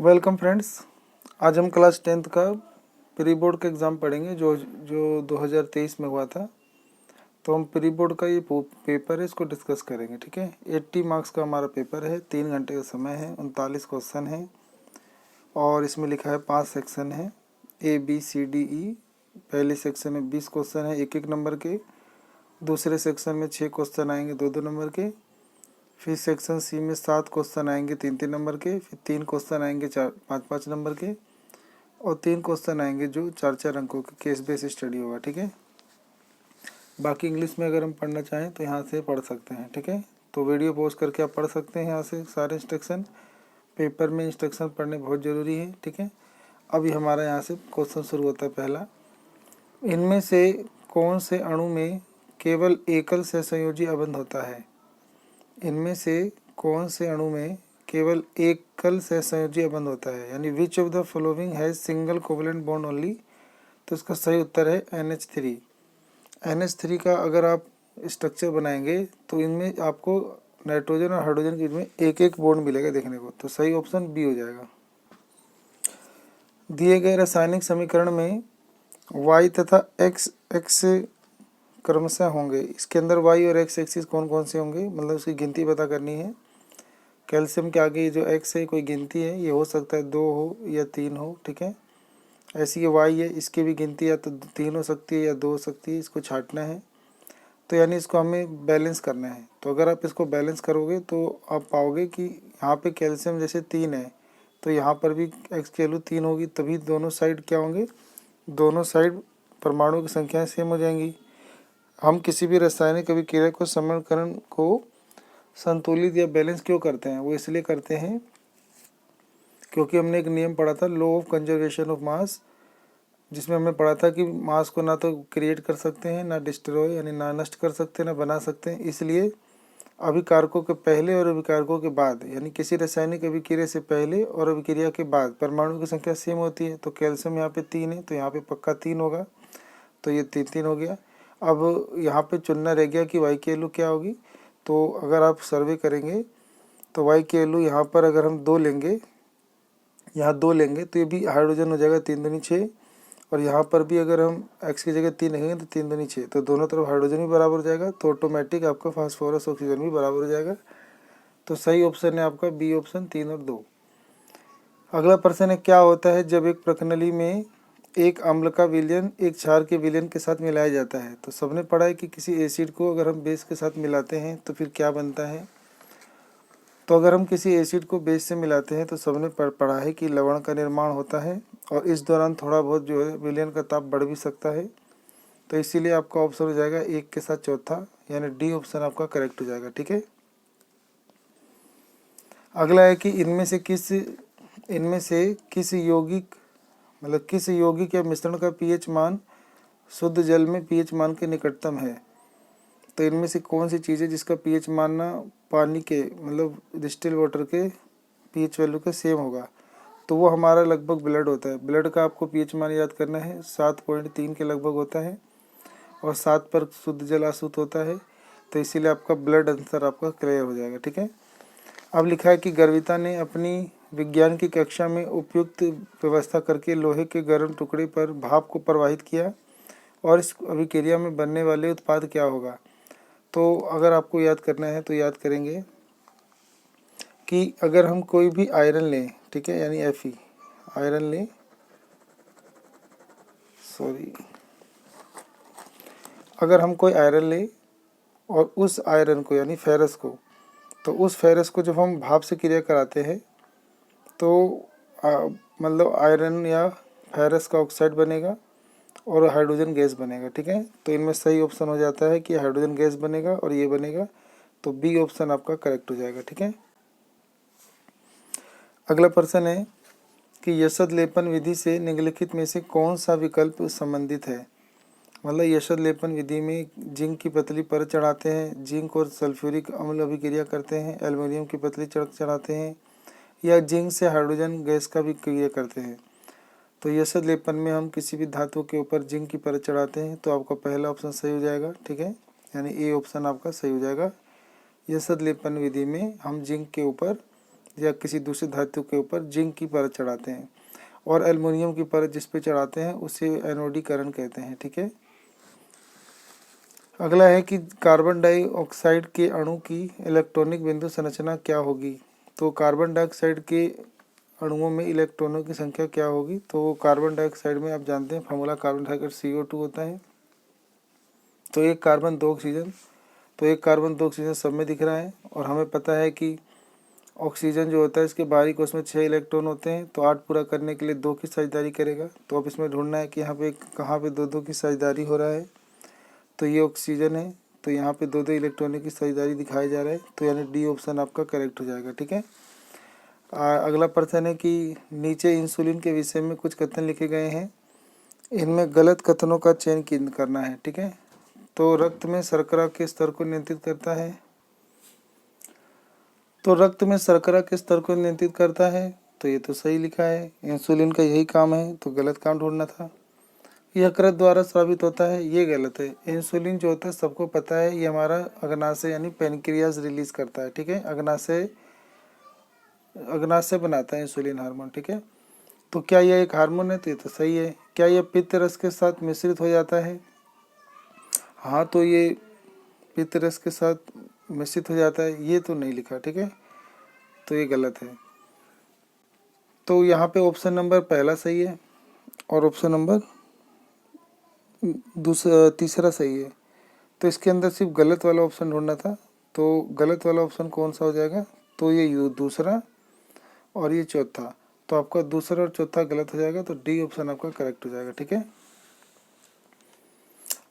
Welcome friends. आज हम class 10th का प्री बोर्ड का एग्ज़ाम पढ़ेंगे जो 2023 में हुआ था। तो हम प्री बोर्ड का ये पेपर है, इसको डिस्कस करेंगे। ठीक है, 80 मार्क्स का हमारा पेपर है, 3 घंटे का समय है, 39 क्वेश्चन है और इसमें लिखा है 5 सेक्शन है, ABCDE। पहले सेक्शन में 20 क्वेश्चन है 1-1 नंबर के, दूसरे सेक्शन में 6 क्वेश्चन आएंगे 2-2 नंबर के, फिर सेक्शन सी में 7 क्वेश्चन आएंगे 3-3 नंबर के, फिर 3 क्वेश्चन आएंगे 5-5 नंबर के और 3 क्वेश्चन आएंगे जो 4-4 अंकों के केस बेस स्टडी होगा। ठीक है, बाकी इंग्लिश में अगर हम पढ़ना चाहें तो यहाँ से पढ़ सकते हैं। ठीक है, तो वीडियो पॉज करके आप पढ़ सकते हैं यहाँ से सारे इंस्ट्रक्शन। पेपर में इंस्ट्रक्शन पढ़ने बहुत ज़रूरी है। ठीक है, अभी हमारा यहाँ से क्वेश्चन शुरू होता है। पहला, इनमें से कौन से अणु में केवल एकल सहसंयोजी अबंध होता है? इनमें से कौन से अणु में केवल एकल सहसंयोजी अबंध होता है, यानी which of the following has single covalent bond only? तो इसका सही उत्तर है NH3। NH3 का अगर आप स्ट्रक्चर बनाएंगे तो इनमें आपको नाइट्रोजन और हाइड्रोजन के में एक एक बॉन्ड मिलेगा देखने को, तो सही ऑप्शन बी हो जाएगा। दिए गए रासायनिक समीकरण में y तथा x एक्स क्रमशः होंगे। इसके अंदर y और x एक्सिस कौन कौन से होंगे, मतलब उसकी गिनती पता करनी है। कैल्शियम के आगे जो x है कोई गिनती है, ये हो सकता है 2 हो या 3 हो। ठीक है, ऐसी ये y है, इसकी भी गिनती या तो 3 हो सकती है या 2 हो सकती है, इसको छांटना है। तो यानी इसको हमें बैलेंस करना है। तो अगर आप इसको बैलेंस करोगे तो आप पाओगे कि यहाँ पे कैल्शियम जैसे 3 है तो यहाँ पर भी x की वैल्यू 3 होगी, तभी दोनों साइड क्या होंगे, दोनों साइड परमाणु की संख्याएँ सेम हो जाएंगी। हम किसी भी रासायनिक अभिक्रिया को समीकरण को संतुलित या बैलेंस क्यों करते हैं? वो इसलिए करते हैं क्योंकि हमने एक नियम पढ़ा था, law of conservation of mass, जिसमें हमने पढ़ा था कि मास को ना तो क्रिएट कर सकते हैं, ना डिस्ट्रॉय यानी ना नष्ट कर सकते हैं, ना बना सकते हैं। इसलिए अभिकारकों के पहले और अभिकारकों के बाद, यानी किसी रासायनिक अभिक्रिया से पहले और अभिक्रिया के बाद परमाणु की संख्या सेम होती है। तो कैल्शियम यहाँ पे 3 है तो यहाँ पे पक्का 3 होगा, तो ये 3-3 हो गया। अब यहाँ पे चुनना रह गया कि y की वैल्यू क्या होगी। तो अगर आप सर्वे करेंगे तो y की वैल्यू यहाँ पर अगर हम 2 लेंगे, यहाँ 2 लेंगे तो ये भी हाइड्रोजन हो जाएगा 3 दूनी 6, और यहाँ पर भी अगर हम x की जगह 3 रखेंगे तो 3 दूनी 6, तो दोनों तरफ हाइड्रोजन भी बराबर हो जाएगा, तो ऑटोमेटिक आपका फास्फोरस ऑक्सीजन भी बराबर हो जाएगा। तो सही ऑप्शन है आपका बी ऑप्शन 3 और 2। अगला प्रश्न है, क्या होता है जब एक प्रणाली में एक अम्ल का विलयन एक क्षार के विलयन के साथ मिलाया जाता है? तो सबने पढ़ा है कि किसी एसिड को अगर हम बेस के साथ मिलाते हैं तो फिर क्या बनता है। तो अगर हम किसी एसिड को बेस से मिलाते हैं तो सबने पढ़ा है कि लवण का निर्माण होता है और इस दौरान थोड़ा बहुत जो है विलयन का ताप बढ़ भी सकता है। तो इसीलिए आपका ऑप्शन हो जाएगा 1 के साथ चौथा, यानी डी ऑप्शन आपका करेक्ट हो जाएगा। ठीक है, अगला है कि इनमें से किस यौगिक मतलब किस यौगिक या मिश्रण का pH मान शुद्ध जल में pH मान के निकटतम है? तो इनमें से कौन सी चीज़ है जिसका pH मान ना पानी के मतलब डिस्टिल वाटर के pH वैल्यू के सेम होगा? तो वो हमारा लगभग ब्लड होता है। ब्लड का आपको pH मान याद करना है, 7.3 के लगभग होता है और 7 पर शुद्ध जल अशुद्ध होता है। तो इसीलिए आपका ब्लड आंसर आपका क्लियर हो जाएगा। ठीक है, अब लिखा है कि गर्विता ने अपनी विज्ञान की कक्षा में उपयुक्त व्यवस्था करके लोहे के गर्म टुकड़े पर भाप को प्रवाहित किया और इस अभिक्रिया में बनने वाले उत्पाद क्या होगा? तो अगर आपको याद करना है तो याद करेंगे कि अगर हम कोई भी आयरन लें, ठीक है, यानी Fe आयरन लें, अगर हम कोई आयरन लें और उस आयरन को यानी फेरस को, तो उस फेरस को जब हम भाप से क्रिया कराते हैं तो मतलब आयरन या फेरस का ऑक्साइड बनेगा और हाइड्रोजन गैस बनेगा। ठीक है, तो इनमें सही ऑप्शन हो जाता है कि हाइड्रोजन गैस बनेगा और ये बनेगा, तो बी ऑप्शन आपका करेक्ट हो जाएगा। ठीक है, अगला प्रश्न है कि यशद लेपन विधि से निम्नलिखित में से कौन सा विकल्प संबंधित है? मतलब यशद लेपन विधि में जिंक की पतली परत चढ़ाते हैं, जिंक और सल्फ्यूरिक अम्ल अभिक्रिया करते हैं, एल्युमिनियम की पतली चढ़ाते हैं, या जिंक से हाइड्रोजन गैस का भी क्रिया करते हैं। तो यशद लेपन में हम किसी भी धातु के ऊपर जिंक की परत चढ़ाते हैं, तो आपका पहला ऑप्शन सही हो जाएगा। ठीक है, यानी ए ऑप्शन आपका सही हो जाएगा। यशद लेपन विधि में हम जिंक के ऊपर या किसी दूसरे धातु के ऊपर जिंक की परत चढ़ाते हैं, और एल्युमिनियम की परत जिस पे चढ़ाते हैं उसे एनोडीकरण कहते हैं। ठीक है। अगला है कि कार्बन डाइऑक्साइड के अणु की इलेक्ट्रॉनिक बिंदु संरचना क्या होगी। तो कार्बन डाइऑक्साइड के अणुओं में इलेक्ट्रॉनों की संख्या क्या होगी। तो कार्बन डाइऑक्साइड में आप जानते हैं फार्मूला कार्बन डाइऑक्साइड CO2 होता है। तो एक कार्बन दो ऑक्सीजन, तो एक कार्बन दो ऑक्सीजन सब में दिख रहा है, और हमें पता है कि ऑक्सीजन जो होता है इसके बाहरी कोश में 6 इलेक्ट्रॉन होते हैं, तो 8 पूरा करने के लिए 2 की साझेदारी करेगा। तो अब इसमें ढूंढना है कि यहाँ पे कहाँ पे 2-2 की साझेदारी हो रहा है। तो ये ऑक्सीजन है, तो यहाँ पे 2-2 इलेक्ट्रॉनों की साझेदारी दिखाया जा रहा है, तो यानी डी ऑप्शन आपका करेक्ट हो जाएगा। ठीक है। अगला प्रश्न है कि नीचे इंसुलिन के विषय में कुछ कथन लिखे गए हैं, इनमें गलत कथनों का चयन करना है। ठीक है। तो रक्त में शर्करा के स्तर को नियंत्रित करता है। तो रक्त में शर्करा के स्तर को नियंत्रित करता है, तो ये तो सही लिखा है, इंसुलिन का यही काम है, तो गलत काम ढूंढना था। यकृत द्वारा स्रावित होता है, ये गलत है। इंसुलिन जो होता है सबको पता है, ये हमारा अग्नाशय यानी पेनक्रियाज रिलीज करता है। ठीक है। अग्नाशय बनाता है इंसुलिन हार्मोन। ठीक है। तो क्या यह एक हार्मोन है, तो ये तो सही है। क्या यह पित्त रस के साथ मिश्रित हो जाता है। हाँ, तो ये पित्त रस के साथ मिश्रित हो जाता है, ये तो नहीं लिखा। ठीक है। तो ये गलत है। तो यहाँ पे ऑप्शन नंबर पहला सही है और ऑप्शन नंबर तीसरा सही है। तो इसके अंदर सिर्फ गलत वाला ऑप्शन ढूंढना था, तो गलत वाला ऑप्शन कौन सा हो जाएगा। तो ये दूसरा और ये चौथा, तो आपका दूसरा और चौथा गलत हो जाएगा, तो डी ऑप्शन आपका करेक्ट हो जाएगा। ठीक है।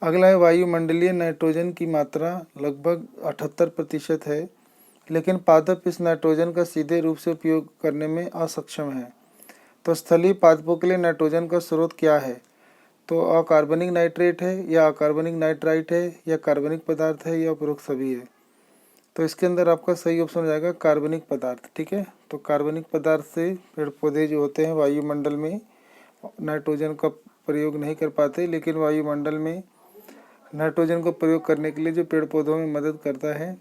अगला है वायुमंडलीय नाइट्रोजन की मात्रा लगभग 78% है, लेकिन पादप इस नाइट्रोजन का सीधे रूप से उपयोग करने में असक्षम है। तो स्थलीय पादपों के लिए नाइट्रोजन का स्रोत क्या है। तो अकार्बनिक नाइट्रेट है, या अकार्बनिक नाइट्राइट है, या कार्बनिक पदार्थ है, या उपरोक्त सभी है। तो इसके अंदर आपका सही ऑप्शन हो जाएगा कार्बनिक पदार्थ। ठीक है। तो कार्बनिक पदार्थ से पेड़ पौधे जो होते हैं वायुमंडल में नाइट्रोजन का प्रयोग नहीं कर पाते, लेकिन वायुमंडल में नाइट्रोजन को प्रयोग करने के लिए जो पेड़ पौधों में मदद करता है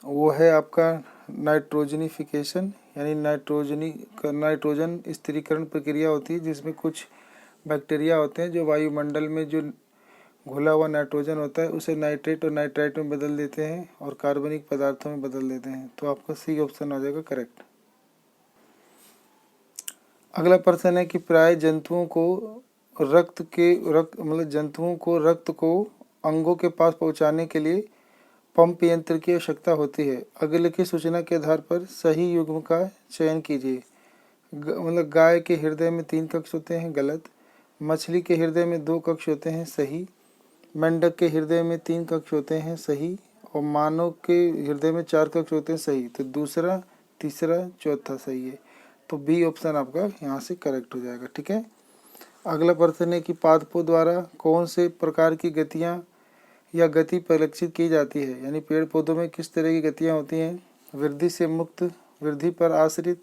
वो है आपका नाइट्रोजनिफिकेशन, यानी नाइट्रोजन स्थिरीकरण प्रक्रिया होती है, जिसमें कुछ बैक्टीरिया होते हैं जो वायुमंडल में जो घुला हुआ नाइट्रोजन होता है उसे नाइट्रेट और नाइट्राइट में बदल देते हैं और कार्बनिक पदार्थों में बदल देते हैं। तो आपका सी ऑप्शन हो जाएगा करेक्ट। अगला प्रश्न है कि प्राय जंतुओं को रक्त को अंगों के पास पहुंचाने के लिए पंप यंत्र की आवश्यकता होती है। अगले की सूचना के आधार पर सही युग्म का चयन कीजिए। गाय के हृदय में 3 कक्ष होते हैं, गलत। मछली के हृदय में 2 कक्ष होते हैं, सही। मेंढक के हृदय में 3 कक्ष होते हैं, सही। और मानव के हृदय में 4 कक्ष होते हैं, सही। तो दूसरा, तीसरा, चौथा सही है। तो बी ऑप्शन आपका यहाँ से करेक्ट हो जाएगा। ठीक है। अगला प्रश्न है कि पादपों द्वारा कौन से प्रकार की गतियाँ या गति परिलक्षित की जाती है, यानी पेड़ पौधों में किस तरह की गतियाँ होती हैं। वृद्धि से मुक्त, वृद्धि पर आश्रित,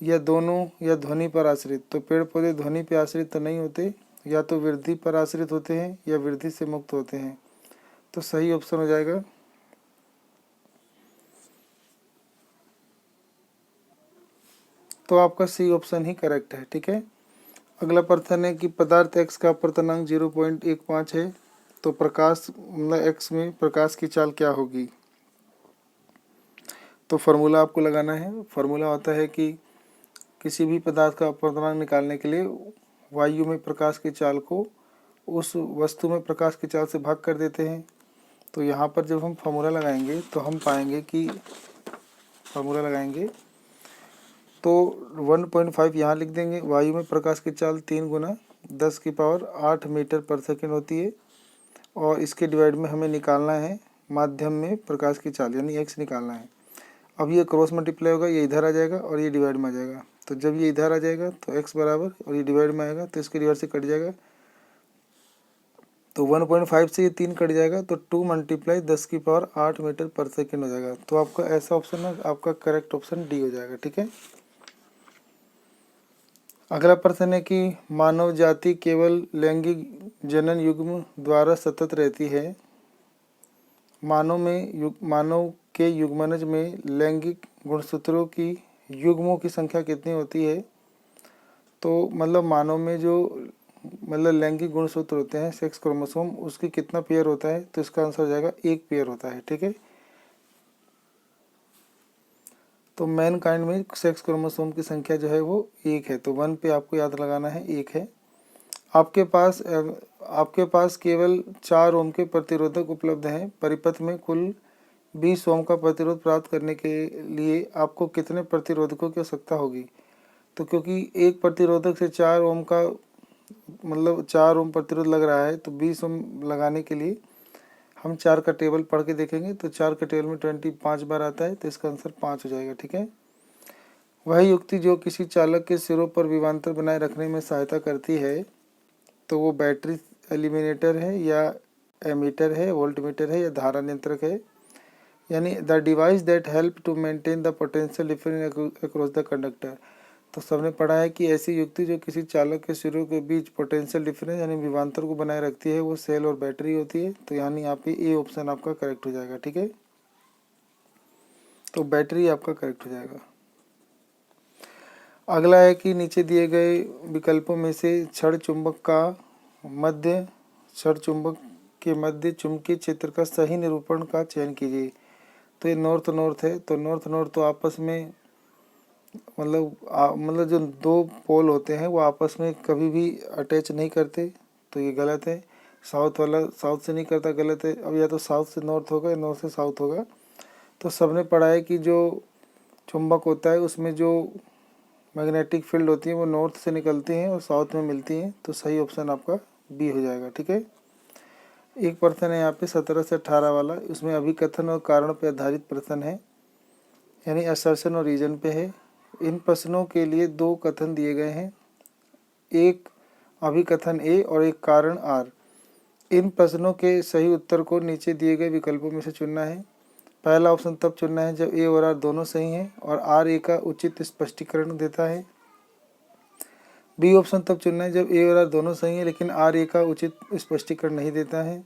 या दोनों, या ध्वनि पर आश्रित। तो पेड़ पौधे ध्वनि पर आश्रित तो नहीं होते, या तो वृद्धि पर आश्रित होते हैं या वृद्धि से मुक्त होते हैं। तो सही ऑप्शन हो जाएगा तो आपका सी ऑप्शन ही करेक्ट है। ठीक है। अगला प्रश्न है कि पदार्थ x का अपवर्तनांक 0.15 है, तो प्रकाश x में प्रकाश की चाल क्या होगी। तो फार्मूला आपको लगाना है। फार्मूला होता है कि किसी भी पदार्थ का अपवर्तनांक निकालने के लिए वायु में प्रकाश की चाल को उस वस्तु में प्रकाश की चाल से भाग कर देते हैं। तो यहाँ पर जब हम फार्मूला लगाएंगे तो हम पाएंगे कि तो 1.5 यहाँ लिख देंगे। वायु में प्रकाश की चाल 3 गुना 10⁸ मीटर पर सेकेंड होती है, और इसके डिवाइड में हमें निकालना है माध्यम में प्रकाश की चाल, यानी x निकालना है। अब ये क्रॉस मल्टीप्लाई होगा, ये इधर आ जाएगा और ये डिवाइड में आ जाएगा। तो जब ये इधर आ जाएगा तो x बराबर, और ये डिवाइड में आएगा तो इसके डिवाइड से कट जाएगा। तो 1.5 से ये 3 कट जाएगा, तो 2 × 10⁸ मीटर पर सेकेंड हो जाएगा। तो आपका ऐसा ऑप्शन है, आपका करेक्ट ऑप्शन डी हो जाएगा। ठीक है। अगला प्रश्न है कि मानव जाति केवल लैंगिक जनन युग्म द्वारा सतत रहती है, मानव के युग्मनज में लैंगिक गुणसूत्रों की युग्मों की संख्या कितनी होती है? तो मतलब मानव में जो मतलब लैंगिक गुणसूत्र होते हैं सेक्स क्रोमोसोम, उसकी कितना पेयर होता है? तो इसका आंसर हो जाएगा 1 पेयर होता है। ठीक है, तो मैन काइंड में सेक्स क्रोमोसोम की संख्या जो है वो 1 है, तो 1 पे आपको याद लगाना है 1 है। आपके पास केवल 4 ओम के प्रतिरोधक उपलब्ध हैं। परिपथ में कुल 20 ओम का प्रतिरोध प्राप्त करने के लिए आपको कितने प्रतिरोधकों की आवश्यकता होगी? तो क्योंकि एक प्रतिरोधक से 4 ओम का मतलब 4 ओम प्रतिरोध लग रहा है, तो 20 ओम लगाने के लिए हम 4 का टेबल पढ़ के देखेंगे। तो 4 के टेबल में 20 5 बार आता है, तो इसका आंसर 5 हो जाएगा। ठीक है, वह युक्ति जो किसी चालक के सिरों पर विभवांतर बनाए रखने में सहायता करती है, तो वो बैटरी एलिमिनेटर है या एमीटर है, वोल्टमीटर है या धारा नियंत्रक है। यानी the device that help to maintain the potential difference across the conductor. तो सबने पढ़ा है कि ऐसी युक्ति जो किसी चालक के सिरों के बीच पोटेंशियल डिफरेंस यानी विभवांतर को बनाए रखती है, वो सेल और बैटरी होती है। तो यानी यहाँ पे ए ऑप्शन आपका करेक्ट हो जाएगा। ठीक है, तो बैटरी आपका करेक्ट हो जाएगा। अगला है कि नीचे दिए गए विकल्पों में से क्षण चुंबक के मध्य चुंबकीय क्षेत्र का सही निरूपण का चयन कीजिए। तो ये नॉर्थ नॉर्थ है, तो नॉर्थ नॉर्थ तो आपस में मतलब जो दो पोल होते हैं वो आपस में कभी भी अटैच नहीं करते, तो ये गलत है। साउथ वाला साउथ से नहीं करता, गलत है। अब या तो साउथ से नॉर्थ होगा या नॉर्थ से साउथ होगा। तो सबने पढ़ा है कि जो चुंबक होता है उसमें जो मैग्नेटिक फील्ड होती है वो नॉर्थ से निकलती हैं और साउथ में मिलती हैं, तो सही ऑप्शन आपका बी हो जाएगा। ठीक है, एक प्रश्न है यहाँ पे 17 से 18 वाला, उसमें अभिकथन और कारण पर आधारित प्रश्न है, यानी असर्शन और रीजन पे है। इन प्रश्नों के लिए 2 कथन दिए गए हैं, एक अभिकथन ए और एक कारण आर। इन प्रश्नों के सही उत्तर को नीचे दिए गए विकल्पों में से चुनना है। पहला ऑप्शन तब चुनना है जब ए और आर दोनों सही हैं और आर ए का उचित स्पष्टीकरण देता है। बी ऑप्शन तब चुनना है जब ए और आर दोनों सही हैं लेकिन आर ए का उचित स्पष्टीकरण नहीं देता है।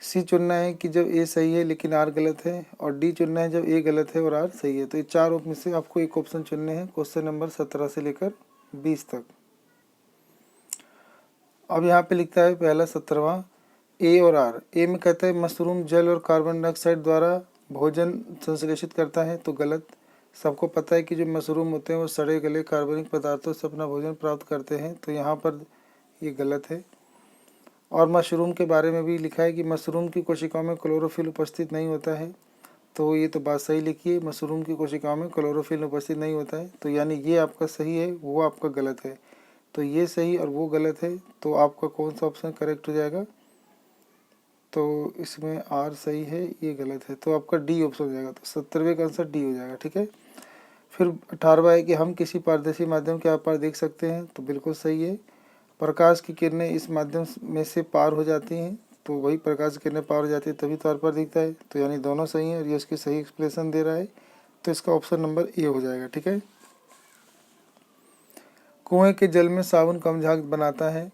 सी चुनना है कि जब ए सही है लेकिन आर गलत है, और डी चुनना है जब ए गलत है और आर सही है। तो ये 4 ऑप्शन में से आपको एक ऑप्शन चुनने हैं क्वेश्चन नंबर 17 से लेकर 20 तक। अब यहाँ पे लिखता है पहला 17वां, ए और आर। ए में कहता है मशरूम जल और कार्बन डाइऑक्साइड द्वारा भोजन संश्लेषित करता है, तो गलत। सबको पता है कि जो मशरूम होते हैं वो सड़े गले कार्बनिक पदार्थों से अपना भोजन प्राप्त करते हैं, तो यहाँ पर ये गलत है। और मशरूम के बारे में भी लिखा है कि मशरूम की कोशिकाओं में क्लोरोफिल उपस्थित नहीं होता है, तो ये तो बात सही लिखी है, मशरूम की कोशिकाओं में क्लोरोफिल उपस्थित नहीं होता है, तो यानी ये आपका सही है, वो आपका गलत है। तो ये सही और वो गलत है, तो आपका कौन सा ऑप्शन करेक्ट हो जाएगा? तो इसमें आर सही है, ये गलत है, तो आपका डी ऑप्शन हो जाएगा। तो 70वें का आंसर डी हो जाएगा। ठीक है, फिर 18वां है कि हम किसी पारदर्शी माध्यम के आर पार देख सकते हैं, तो बिल्कुल सही है। प्रकाश की किरणें इस माध्यम में से पार हो जाती हैं, तो वही प्रकाश की किरणें पार हो जाती है तभी तो आर पार दिखता है, तो यानी दोनों सही हैं और ये उसकी सही एक्सप्लेनेशन दे रहा है, तो इसका ऑप्शन नंबर ए हो जाएगा। ठीक है, कुएं के जल में साबुन कम झाग बनाता है,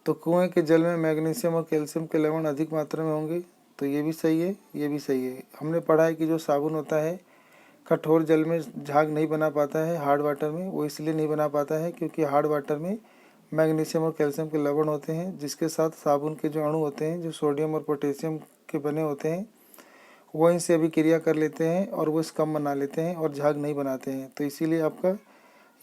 तो कुएं के जल में मैग्नीशियम और कैल्शियम के लवण अधिक मात्रा में होंगे, तो ये भी सही है, ये भी सही है। हमने पढ़ा है कि जो साबुन होता है कठोर जल में झाग नहीं बना पाता है, हार्ड वाटर में, वो इसलिए नहीं बना पाता है क्योंकि हार्ड वाटर में मैग्नीशियम और कैल्शियम के लवण होते हैं, जिसके साथ साबुन के जो अणु होते हैं जो सोडियम और पोटेशियम के बने होते हैं वो इनसे अभिक्रिया कर लेते हैं और वो कम बना लेते हैं और झाग नहीं बनाते हैं, तो इसीलिए आपका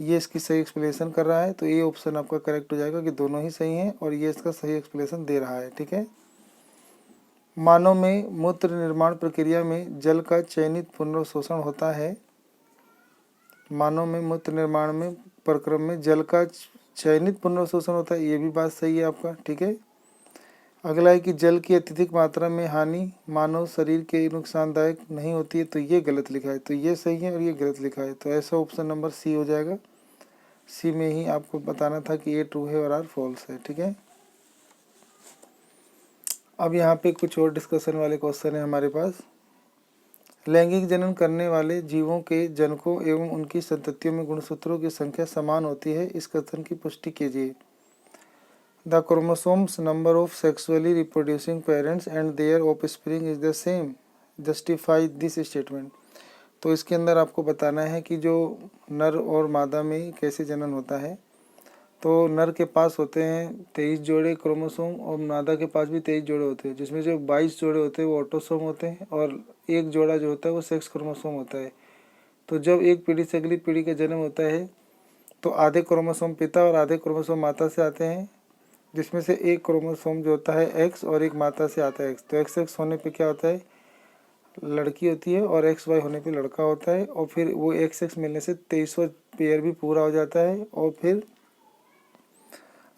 ये इसकी सही एक्सप्लेनेशन कर रहा है, तो ये ऑप्शन आपका करेक्ट हो जाएगा कि दोनों ही सही हैं और ये इसका सही एक्सप्लेनेशन दे रहा है। ठीक है, मानव में मूत्र निर्माण प्रक्रिया में जल का चयनित पुनर्शोषण होता है। मानव में मूत्र निर्माण में प्रक्रम में जल का चयनित पुनर्शोषण होता है, ये भी बात सही है आपका। ठीक है, अगला है कि जल की अत्यधिक मात्रा में हानि मानव शरीर के नुकसानदायक नहीं होती है, तो ये गलत लिखा है, तो ये सही है और ये गलत लिखा है, तो ऐसा ऑप्शन नंबर सी हो जाएगा। सी में ही आपको बताना था कि ये ट्रू है और आर फॉल्स है। ठीक है, अब यहाँ पे कुछ और डिस्कशन वाले क्वेश्चन है हमारे पास। लैंगिक जनन करने वाले जीवों के जनकों एवं उनकी संततियों में गुणसूत्रों की संख्या समान होती है, इस कथन की पुष्टि कीजिए। The chromosomes number of sexually reproducing parents and there offspring is the same. Justify this statement. तो इसके अंदर आपको बताना है कि जो नर और मादा में कैसे जनन होता है। तो नर के पास होते हैं 23 जोड़े क्रोमोसोम और मादा के पास भी 23 जोड़े होते हैं, जिसमें जो 22 जोड़े होते हैं वो ऑटोसोम होते हैं और एक जोड़ा जो होता है वो सेक्स क्रोमोसोम होता है। तो जब एक पीढ़ी से अगली पीढ़ी का जन्म होता है तो आधे क्रोमोसोम पिता और आधे क्रोमोसोम माता से आते हैं, जिसमें से एक क्रोमोसोम जो होता है एक्स और एक माता से आता है एक्स। तो एक्स एक्स होने पे क्या होता है, लड़की होती है, और एक्स वाई होने पे लड़का होता है। और फिर वो एक्स एक्स मिलने से 23वां पेयर भी पूरा हो जाता है और फिर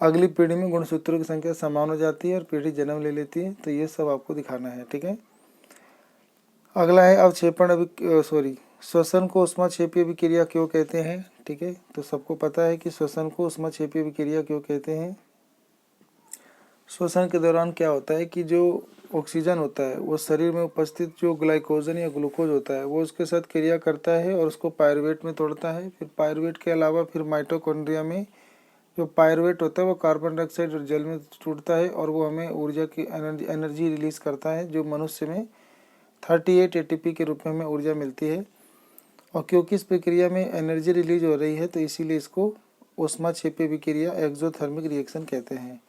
अगली पीढ़ी में गुणसूत्रों की संख्या समान हो जाती है और पीढ़ी जन्म ले लेती है। तो ये सब आपको दिखाना है, ठीक है। अगला है अवक्षेपण श्वसन को ऊष्माक्षेपीय अभिक्रिया क्यों कहते हैं, ठीक है। तो सबको पता है कि श्वसन को ऊष्माक्षेपीय अभिक्रिया क्यों कहते हैं। श्वसन के दौरान क्या होता है कि जो ऑक्सीजन होता है वो शरीर में उपस्थित जो ग्लाइकोजन या ग्लूकोज होता है वो उसके साथ क्रिया करता है और उसको पायरुवेट में तोड़ता है। फिर पायरुवेट के अलावा फिर माइटोकॉन्ड्रिया में जो पायरुवेट होता है वो कार्बन डाइऑक्साइड और जल में टूटता है और वो हमें ऊर्जा की एनर्जी रिलीज करता है, जो मनुष्य में 38 एटीपी के रूप में हमें ऊर्जा मिलती है। और क्योंकि इस प्रक्रिया में एनर्जी रिलीज हो रही है तो इसीलिए इसको ऊष्माक्षेपीय अभिक्रिया एक्सोथर्मिक रिएक्शन कहते हैं।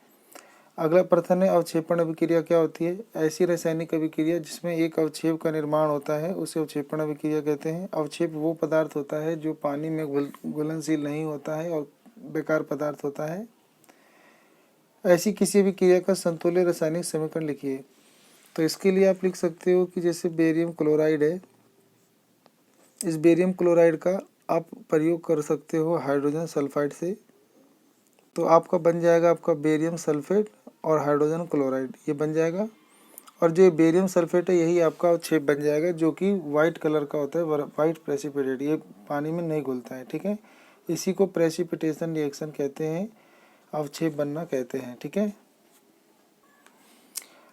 अगला प्रश्न है अवक्षेपण अभिक्रिया क्या होती है। ऐसी रासायनिक अभिक्रिया जिसमें एक अवक्षेप का निर्माण होता है उसे अवक्षेपण अभिक्रिया कहते हैं। अवक्षेप वो पदार्थ होता है जो पानी में घुलनशील नहीं होता है और बेकार पदार्थ होता है। ऐसी किसी भी क्रिया का संतुलित रासायनिक समीकरण लिखिए। तो इसके लिए आप लिख सकते हो कि जैसे बेरियम क्लोराइड है, इस बेरियम क्लोराइड का आप प्रयोग कर सकते हो हाइड्रोजन सल्फाइड से। तो आपका बन जाएगा आपका बेरियम सल्फेट और हाइड्रोजन क्लोराइड, ये बन जाएगा। और जो बेरियम सल्फेट है यही आपका अवक्षेप बन जाएगा, जो कि वाइट कलर का होता है, वाइट प्रेसिपिटेट, ये पानी में नहीं घुलता है, ठीक है। इसी को प्रेसिपिटेशन रिएक्शन कहते हैं, अवक्षेप बनना कहते हैं, ठीक है।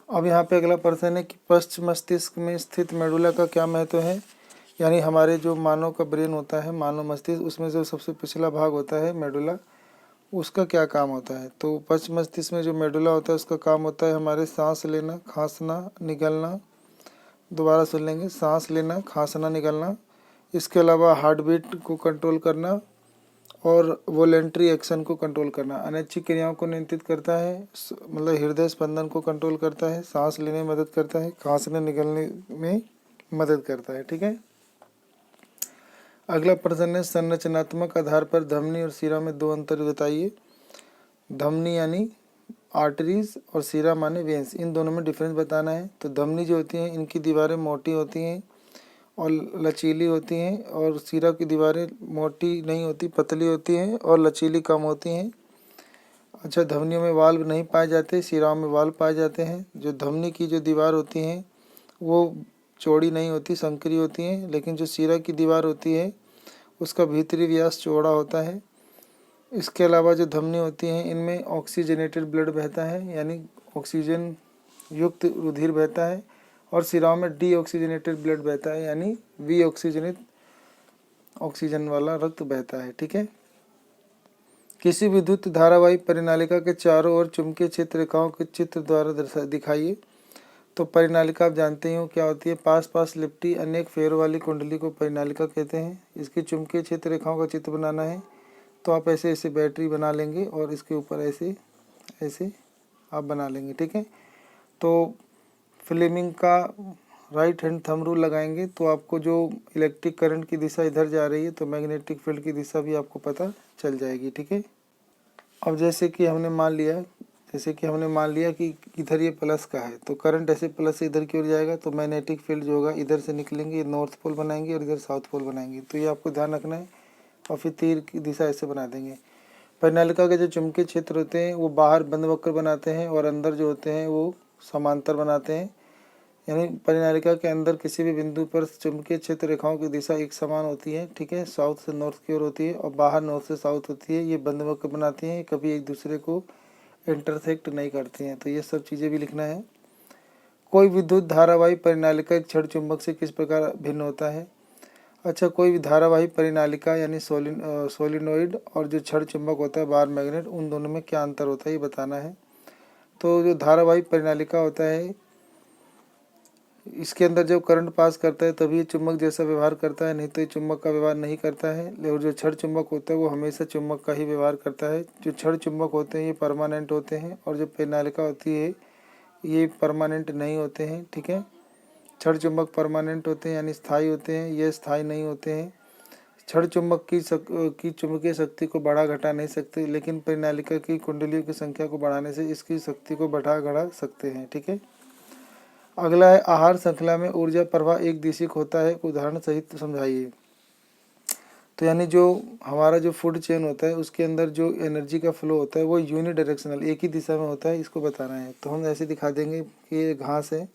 अब यहाँ पे अगला प्रश्न है कि पश्च मस्तिष्क में स्थित मेडुला का क्या महत्व है। यानी हमारे जो मानव का ब्रेन होता है, मानव मस्तिष्क, उसमें जो सबसे पिछला भाग होता है मेडुला, उसका क्या काम होता है। तो पश्च मस्तिष्क में जो मेडुला होता है उसका काम होता है हमारे सांस लेना, खांसना, निगलना। दोबारा सुन लेंगे, सांस लेना, खांसना, निगलना। इसके अलावा हार्ट बीट को कंट्रोल करना और वॉलेंट्री एक्शन को कंट्रोल करना। अनैच्छिक क्रियाओं को नियंत्रित करता है, मतलब हृदय स्पंदन को कंट्रोल करता है, सांस लेने में मदद करता है, खांसने निगलने में मदद करता है, ठीक है। अगला प्रश्न है संरचनात्मक आधार पर धमनी और शिरा में दो अंतर बताइए। धमनी यानी आर्टरीज और शिरा माने वेंस, इन दोनों में डिफरेंस बताना है। तो धमनी जो होती हैं इनकी दीवारें मोटी होती हैं और लचीली होती हैं, और शिरा की दीवारें मोटी नहीं होती, पतली होती हैं और लचीली कम होती हैं। अच्छा, धमनियों में वाल्व नहीं पाए जाते, शिराओं में वाल्व पाए जाते हैं। जो धमनी की जो दीवार होती हैं वो चौड़ी नहीं होती, संकरी होती हैं, लेकिन जो शिरा की दीवार होती है उसका भीतरी व्यास चौड़ा होता है। इसके अलावा जो धमनी होती हैं इनमें ऑक्सीजनेटेड ब्लड बहता है, यानी ऑक्सीजन युक्त रुधिर बहता है, और शिराओं में डीऑक्सीजनेटेड ब्लड बहता है, यानी विऑक्सीजनित ऑक्सीजन वाला रक्त बहता है, ठीक है। किसी विद्युत धारावाही परिनालिका के चारों ओर चुंबकीय क्षेत्र रेखाओं के चित्र द्वारा दिखाइए। तो परिनालिका आप जानते हो क्या होती है, पास पास लिपटी अनेक फेरों वाली कुंडली को परिनालिका कहते हैं। इसकी चुंबकीय क्षेत्र रेखाओं का चित्र बनाना है तो आप ऐसे ऐसे बैटरी बना लेंगे और इसके ऊपर ऐसे ऐसे आप बना लेंगे, ठीक है। तो फ्लेमिंग का राइट हैंड थंब रूल लगाएंगे तो आपको जो इलेक्ट्रिक करंट की दिशा इधर जा रही है तो मैग्नेटिक फील्ड की दिशा भी आपको पता चल जाएगी, ठीक है। अब जैसे कि हमने मान लिया कि इधर ये प्लस का है तो करंट ऐसे प्लस से इधर की ओर जाएगा तो मैग्नेटिक फील्ड जो होगा इधर से निकलेंगे, नॉर्थ पोल बनाएंगे और इधर साउथ पोल बनाएंगे। तो ये आपको ध्यान रखना है। और फिर तीर की दिशा ऐसे बना देंगे। परिनालिका के जो चुंबकीय क्षेत्र होते हैं वो बाहर बंद वक्र बनाते हैं और अंदर जो होते हैं वो समांतर बनाते हैं। यानी परिनालिका के अंदर किसी भी बिंदु पर चुंबकीय क्षेत्र रेखाओं की दिशा एक समान होती है, ठीक है, साउथ से नॉर्थ की ओर होती है, और बाहर नॉर्थ से साउथ होती है। ये बंद वक्र बनाती हैं, कभी एक दूसरे को इंटरसेक्ट नहीं करती हैं। तो ये सब चीज़ें भी लिखना है। कोई विद्युत धारावाही परिनालिका एक क्षण चुंबक से किस प्रकार भिन्न होता है। अच्छा, कोई भी धारावाही परिनालिका यानी सोलिनोइड और जो क्षण चुंबक होता है बार मैग्नेट, उन दोनों में क्या अंतर होता है ये बताना है। तो जो धारावाही परिनालिका होता है इसके अंदर जब करंट पास करता है तभी ये चुम्बक जैसा व्यवहार करता है, नहीं तो ये चुम्बक का व्यवहार नहीं करता है। और जो क्षण चुम्बक होता है वो हमेशा चुम्बक का ही व्यवहार करता है। जो क्षण चुम्बक होते हैं ये परमानेंट होते हैं, और जो पेनालिका होती है ये परमानेंट नहीं होते हैं। ठीक है, क्षण चुम्बक परमानेंट होते हैं यानी स्थायी होते हैं, ये स्थायी नहीं होते हैं। क्षण चुम्बक की चुंबकीय शक्ति को बढ़ा घटा नहीं सकते, लेकिन परिनालिका की कुंडलियों की संख्या को बढ़ाने से इसकी शक्ति को बढ़ा घटा सकते हैं। ठीक है, अगला है आहार श्रृंखला में ऊर्जा प्रवाह एक दिशिक होता है, उदाहरण सहित समझाइए। तो यानी जो हमारा जो फूड चेन होता है उसके अंदर जो एनर्जी का फ्लो होता है वो यूनि डायरेक्शनल, एक ही दिशा में होता है, इसको बताना है। तो हम ऐसे दिखा देंगे कि ये घास है,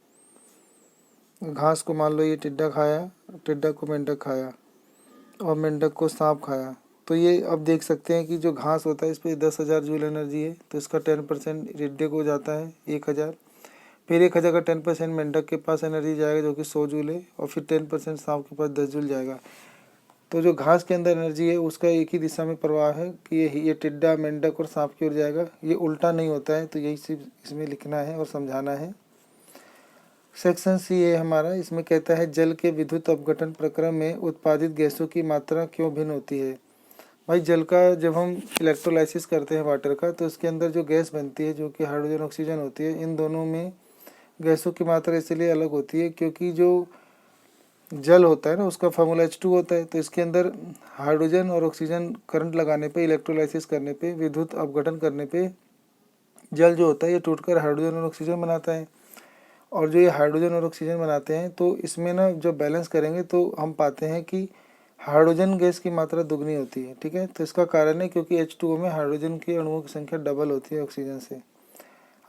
घास को मान लो ये टिड्डा खाया, टिड्डा को मेंढक खाया, और मेंढक को सांप खाया। तो ये अब देख सकते हैं कि जो घास होता है इस पर 10,000 जूल एनर्जी है, तो इसका 10% टिड्डे को जाता है 1,000, फिर 1,000 का 10% मेंढक के पास एनर्जी जाएगा जो कि 100 जूल है, और फिर 10% सांप के पास 10 जूल जाएगा। तो जो घास के अंदर एनर्जी है उसका एक ही दिशा में प्रवाह है कि ये टिड्डा मेंढक और सांप की ओर जाएगा, ये उल्टा नहीं होता है। तो यही सिर्फ इसमें लिखना है और समझाना है। सेक्शन सी है हमारा, इसमें कहता है जल के विद्युत अपघटन प्रक्रम में उत्पादित गैसों की मात्रा क्यों भिन्न होती है। भाई जल का जब हम इलेक्ट्रोलाइसिस करते हैं वाटर का, तो इसके अंदर जो गैस बनती है जो कि हाइड्रोजन ऑक्सीजन होती है, इन दोनों में गैसों की मात्रा इसलिए अलग होती है क्योंकि जो जल होता है ना उसका फार्मूला H2 होता है। तो इसके अंदर हाइड्रोजन और ऑक्सीजन करंट लगाने पे, इलेक्ट्रोलाइसिस करने पे, विद्युत अपघटन करने पे जल जो होता है ये टूटकर हाइड्रोजन और ऑक्सीजन बनाता है। और जो ये हाइड्रोजन और ऑक्सीजन बनाते हैं तो इसमें ना जब बैलेंस करेंगे तो हम पाते हैं कि हाइड्रोजन गैस की मात्रा दुगनी होती है। ठीक है, तो इसका कारण है क्योंकि H2O में हाइड्रोजन के अणुओं की संख्या डबल होती है ऑक्सीजन से।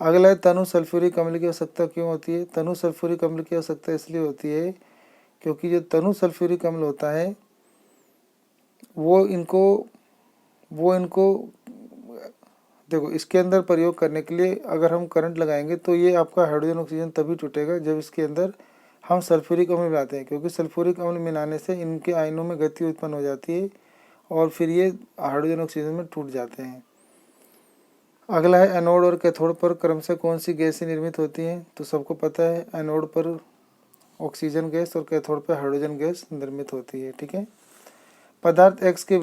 अगला है तनु सल्फ्यूरिक अम्ल की आवश्यकता क्यों होती है। तनु सल्फ्यूरिक अम्ल की आवश्यकता इसलिए होती है क्योंकि जो तनु सल्फ्यूरिक अम्ल होता है वो इनको देखो, इसके अंदर प्रयोग करने के लिए अगर हम करंट लगाएंगे तो ये आपका हाइड्रोजन ऑक्सीजन तभी टूटेगा जब इसके अंदर हम सल्फ्यूरिक अम्ल मिलाते हैं, क्योंकि सल्फ्यूरिक अम्ल मिलाने से इनके आयनों में गति उत्पन्न हो जाती है और फिर ये हाइड्रोजन ऑक्सीजन में टूट जाते हैं। अगला है एनोड और कैथोड पर क्रमशः कौन सी गैसें निर्मित होती हैं। तो सबको पता है एनोड पर ऑक्सीजन गैस और कैथोड पर हाइड्रोजन गैस निर्मित होती है। ठीक है, पदार्थ एक्स के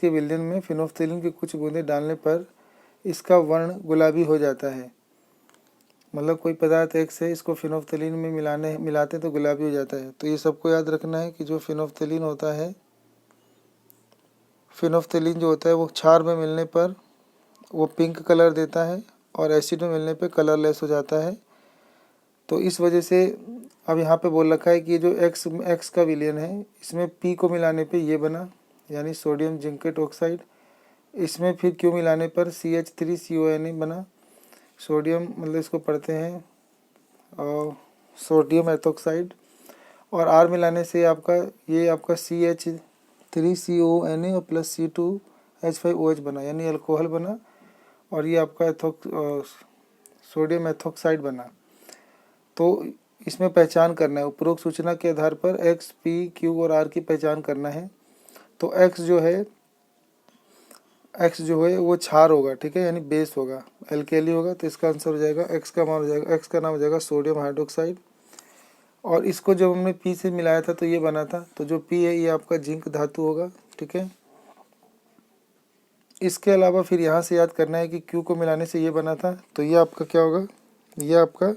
विलयन में फिनोल्फ्थालीन की कुछ बूंदें डालने पर इसका वर्ण गुलाबी हो जाता है। मतलब कोई पदार्थ एक्स है, इसको फिनोल्फ्थालीन में मिलाते तो गुलाबी हो जाता है। तो ये सबको याद रखना है कि जो फिनोल्फ्थालीन होता है, फिनोल्फ्थालीन जो होता है वो क्षार में मिलने पर वो पिंक कलर देता है और एसिड में मिलने पर कलरलेस हो जाता है। तो इस वजह से अब यहाँ पे बोल रखा है कि जो एक्स का विलयन है इसमें पी को मिलाने पे ये बना, यानी सोडियम जिंकेट ऑक्साइड। इसमें फिर क्यू मिलाने पर CH3CONA बना, सोडियम मतलब इसको पढ़ते हैं और सोडियम एथोक्साइड। और आर मिलाने से आपका CH3CONA और प्लस C2H5OH बना, यानी अल्कोहल बना, और ये आपका सोडियम एथोक्साइड बना। तो इसमें पहचान करना है, उपरोक्त सूचना के आधार पर एक्स, पी, क्यू और आर की पहचान करना है। तो एक्स जो है वो क्षार होगा, ठीक है, यानी बेस होगा, एल्केली होगा। तो इसका आंसर हो जाएगा एक्स का नाम हो जाएगा सोडियम हाइड्रोक्साइड। और इसको जब हमने पी से मिलाया था तो ये बना था, तो जो पी है ये आपका जिंक धातु होगा। ठीक है, इसके अलावा फिर यहाँ से याद करना है कि क्यू को मिलाने से ये बना था, तो ये आपका क्या होगा, ये आपका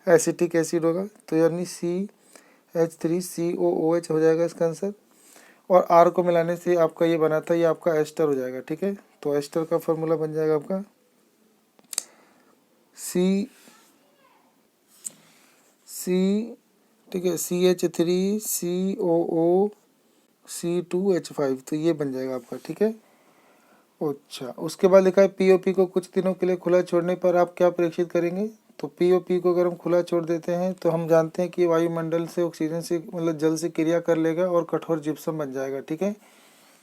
एसिटिक एसिड होगा। तो यानी CH3COOH हो जाएगा इसका आंसर। और आर को मिलाने से आपका ये बना था, ये आपका एस्टर हो जाएगा। ठीक है, तो एस्टर का फॉर्मूला बन जाएगा आपका ठीक है, CH3COOC2H5, तो ये बन जाएगा आपका। ठीक है, अच्छा, उसके बाद लिखा है पीओपी को कुछ दिनों के लिए खुला छोड़ने पर आप क्या प्रेक्षित करेंगे। तो पीओपी को अगर हम खुला छोड़ देते हैं तो हम जानते हैं कि वायुमंडल से ऑक्सीजन से मतलब जल से क्रिया कर लेगा और कठोर जिप्सम बन जाएगा। ठीक है,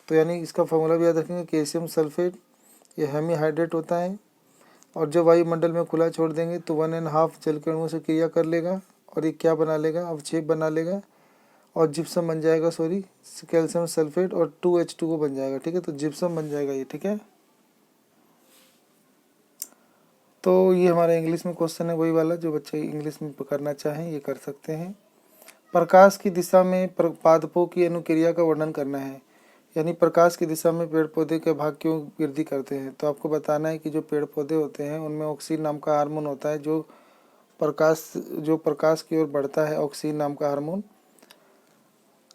तो यानी इसका फॉर्मूला भी याद रखेंगे, कैल्शियम सल्फेट, ये हेमीहाइड्रेट होता है। और जब वायुमंडल में खुला छोड़ देंगे तो 1.5 जल के अणुओं से क्रिया कर लेगा और ये क्या बना लेगा, अवक्षेप बना लेगा और जिप्सम बन जाएगा, कैल्शियम सल्फेट, और 2H2O बन जाएगा। ठीक है, तो जिप्सम बन जाएगा ये। ठीक है, तो ये हमारा इंग्लिश में क्वेश्चन है, वही वाला जो बच्चे इंग्लिश में करना चाहें ये कर सकते हैं। प्रकाश की दिशा में पादपों की अनुक्रिया का वर्णन करना है, यानी प्रकाश की दिशा में पेड़ पौधे के भाग क्यों वृद्धि करते हैं। तो आपको बताना है कि जो पेड़ पौधे होते हैं उनमें ऑक्सीन नाम का हार्मोन होता है, जो प्रकाश की ओर बढ़ता है, ऑक्सीन नाम का हार्मोन।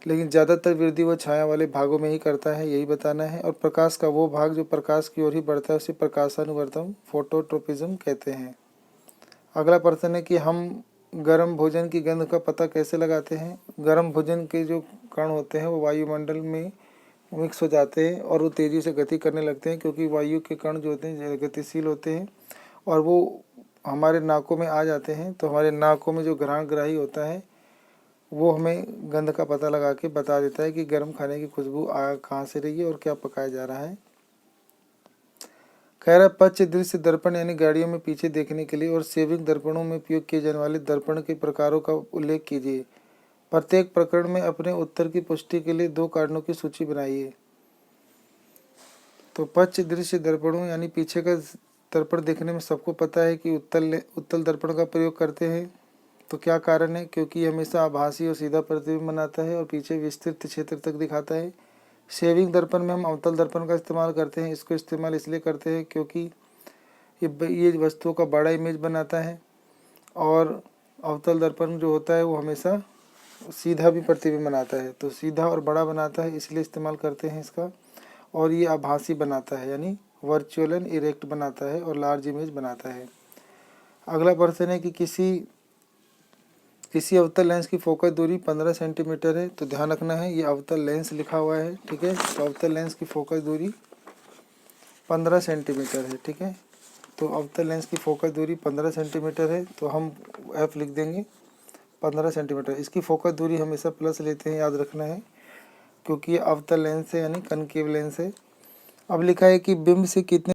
लेकिन ज़्यादातर वृद्धि वो छाया वाले भागों में ही करता है, यही बताना है। और प्रकाश का वो भाग जो प्रकाश की ओर ही बढ़ता है उसे प्रकाशानुवर्तन फोटोट्रोपिज्म कहते हैं। अगला प्रश्न है कि हम गर्म भोजन की गंध का पता कैसे लगाते हैं। गर्म भोजन के जो कण होते हैं वो वायुमंडल में मिक्स हो जाते हैं और वो तेज़ी से गति करने लगते हैं, क्योंकि वायु के कण जो होते हैं गतिशील होते हैं और वो हमारे नाकों में आ जाते हैं। तो हमारे नाकों में जो घ्राणग्राही होता है वो हमें गंध का पता लगा के बता देता है कि गर्म खाने की खुशबू कहाँ से रही है और क्या पकाया जा रहा है। कह रहा पश्च दृश्य दर्पण यानी गाड़ियों में पीछे देखने के लिए और सेविंग दर्पणों में उपयोग किए जाने वाले दर्पण के प्रकारों का उल्लेख कीजिए। प्रत्येक प्रकरण में अपने उत्तर की पुष्टि के लिए 2 कारणों की सूची बनाइए। तो पश्च दृश्य दर्पणों यानी पीछे का दर्पण देखने में सबको पता है कि उत्तल दर्पण का प्रयोग करते हैं। तो क्या कारण है, क्योंकि ये हमेशा आभासी और सीधा प्रतिबिंब बनाता है और पीछे विस्तृत क्षेत्र तक दिखाता है। शेविंग दर्पण में हम अवतल दर्पण का इस्तेमाल करते हैं। इसको इस्तेमाल इसलिए करते हैं क्योंकि ये वस्तुओं का बड़ा इमेज बनाता है और अवतल दर्पण जो होता है वो हमेशा सीधा भी प्रतिबिंब बनाता है। तो सीधा और बड़ा बनाता है इसलिए इस्तेमाल करते हैं इसका। और ये आभासी बनाता है यानी वर्चुअल एंड इरेक्ट बनाता है और लार्ज इमेज बनाता है। अगला प्रश्न है कि किसी अवतल लेंस की फोकस दूरी 15 सेंटीमीटर है। तो ध्यान रखना है ये अवतल लेंस लिखा हुआ है, ठीक है। तो अवतल लेंस की फोकस दूरी 15 सेंटीमीटर है, ठीक है। तो अवतल लेंस की फोकस दूरी 15 सेंटीमीटर है, तो हम F लिख देंगे 15 सेंटीमीटर। इसकी फोकस दूरी हमेशा प्लस लेते हैं, याद रखना है, क्योंकि ये अवतल लेंस है यानी कनकेव लेंस है। अब लिखा है कि बिंब से कितने